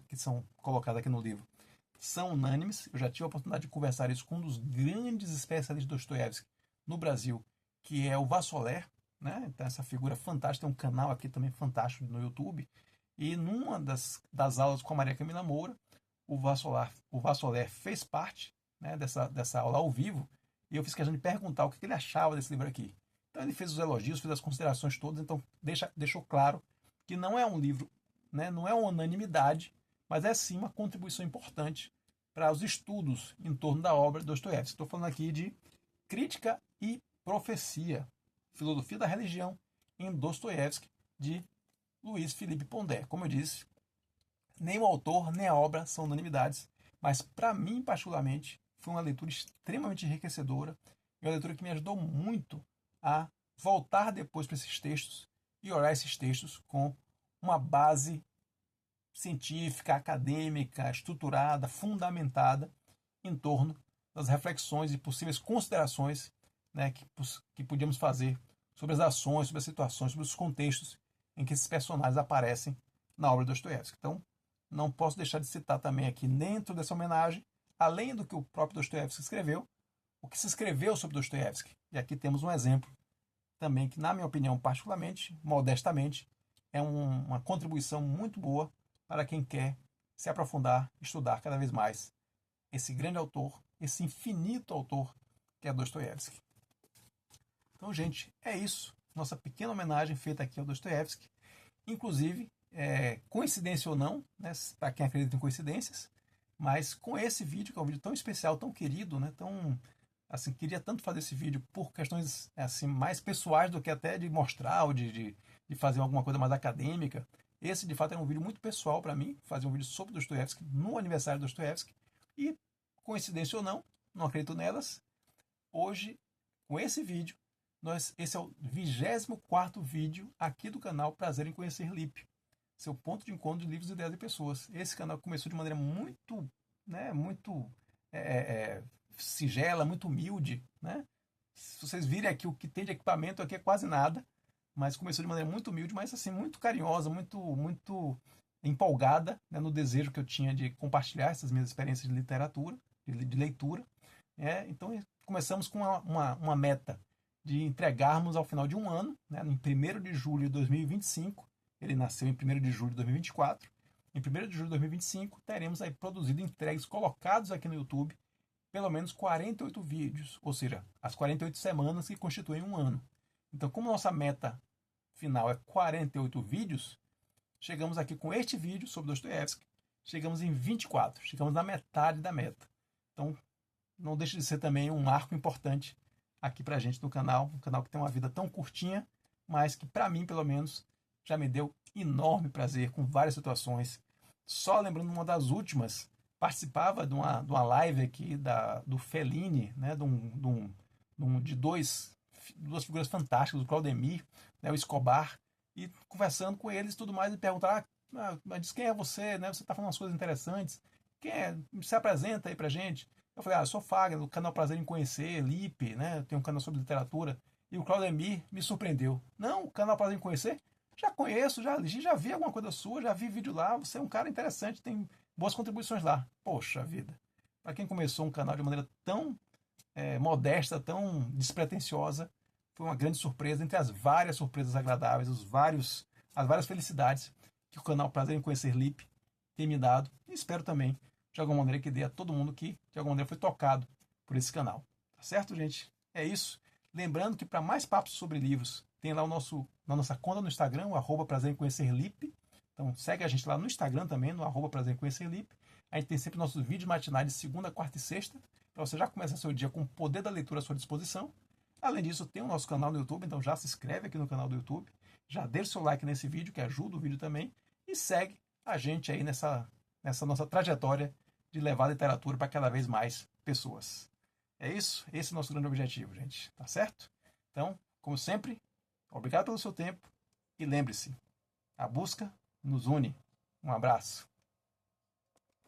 que são colocadas aqui no livro são unânimes. Eu já tive a oportunidade de conversar isso com um dos grandes especialistas de Dostoiévski no Brasil, que é o Vassoler, né? Então, essa figura fantástica, tem um canal aqui também fantástico no YouTube. E numa das aulas com a Maria Camila Moura, o Vassoler fez parte, né, dessa aula ao vivo, e eu fiz questão de perguntar o que ele achava desse livro aqui. Então ele fez os elogios, fez as considerações todas, então deixou claro que não é um livro, né, não é uma unanimidade, mas é sim uma contribuição importante para os estudos em torno da obra de Dostoiévski. Estou falando aqui de Crítica e Profecia, Filosofia da Religião em Dostoiévski, de Luiz Felipe Pondé. Como eu disse, nem o autor nem a obra são unanimidades, mas para mim, particularmente, foi uma leitura extremamente enriquecedora e uma leitura que me ajudou muito a voltar depois para esses textos e olhar esses textos com uma base científica, acadêmica, estruturada, fundamentada em torno das reflexões e possíveis considerações, né, que podíamos fazer sobre as ações, sobre as situações, sobre os contextos em que esses personagens aparecem na obra de Dostoiévski. Então, não posso deixar de citar também aqui, dentro dessa homenagem, além do que o próprio Dostoiévski escreveu, o que se escreveu sobre Dostoiévski. E aqui temos um exemplo também que, na minha opinião, particularmente, modestamente, é uma contribuição muito boa para quem quer se aprofundar, estudar cada vez mais esse grande autor, esse infinito autor que é Dostoiévski. Então, gente, é isso. Nossa pequena homenagem feita aqui ao Dostoiévski. Inclusive, coincidência ou não, né, para quem acredita em coincidências, mas com esse vídeo, que é um vídeo tão especial, tão querido, né, tão, assim, queria tanto fazer esse vídeo por questões assim, mais pessoais do que até de mostrar ou de fazer alguma coisa mais acadêmica. Esse, de fato, era um vídeo muito pessoal para mim, fazer um vídeo sobre Dostoiévski no aniversário de Dostoiévski. E, coincidência ou não, não acredito nelas, hoje, com esse vídeo, esse é o 24º vídeo aqui do canal Prazer em Conhecer Lipe, seu ponto de encontro de livros, ideias e pessoas. Esse canal começou de maneira muito, né, muito sigela, muito humilde, né? Se vocês virem aqui o que tem de equipamento aqui é quase nada, mas começou de maneira muito humilde, mas assim muito carinhosa, muito empolgada, né, no desejo que eu tinha de compartilhar essas minhas experiências de literatura, de leitura. Então começamos com uma meta de entregarmos ao final de um ano, né, em 1º de julho de 2025, ele nasceu em 1º de julho de 2024, em 1º de julho de 2025 teremos aí produzido, entregues, colocados aqui no YouTube, pelo menos 48 vídeos, ou seja, as 48 semanas que constituem um ano. Então, como nossa meta final é 48 vídeos, chegamos aqui com este vídeo sobre Dostoiévski, chegamos em 24, chegamos na metade da meta. Então, não deixa de ser também um marco importante aqui pra gente no canal, um canal que tem uma vida tão curtinha, mas que pra mim, pelo menos, já me deu enorme prazer com várias situações. Só lembrando uma das últimas, participava de uma live aqui do Fellini, né, de duas figuras fantásticas, o Claudemir, né, o Escobar, e conversando com eles e tudo mais, e perguntar, mas quem é você, né? Você está falando umas coisas interessantes, quem é? Se apresenta aí pra gente. Eu falei, eu sou Fagner, do canal Prazer em Conhecer, Lipe, né? Tem um canal sobre literatura. E o Claudemir me surpreendeu. Não, o canal Prazer em Conhecer? Já conheço, já vi alguma coisa sua, já vi vídeo lá, você é um cara interessante, tem boas contribuições lá. Poxa vida. Para quem começou um canal de maneira tão modesta, tão despretensiosa, foi uma grande surpresa, entre as várias surpresas agradáveis, as várias felicidades que o canal Prazer em Conhecer Lipe tem me dado. E espero também, de alguma maneira, que dê a todo mundo que, de alguma maneira, foi tocado por esse canal. Tá certo, gente? É isso. Lembrando que para mais papos sobre livros, tem lá na nossa conta no Instagram, o @Prazer em Conhecer Lipe. Então segue a gente lá no Instagram também, no @Prazer em Conhecer Lipe. A gente tem sempre nossos vídeos matinais de segunda, quarta e sexta, para você já começar seu dia com o poder da leitura à sua disposição. Além disso, tem o nosso canal no YouTube, então já se inscreve aqui no canal do YouTube, já deixa o seu like nesse vídeo, que ajuda o vídeo também, e segue a gente aí nessa nossa trajetória de levar a literatura para cada vez mais pessoas. É isso? Esse é o nosso grande objetivo, gente. Tá certo? Então, como sempre, obrigado pelo seu tempo e lembre-se, a busca nos une. Um abraço.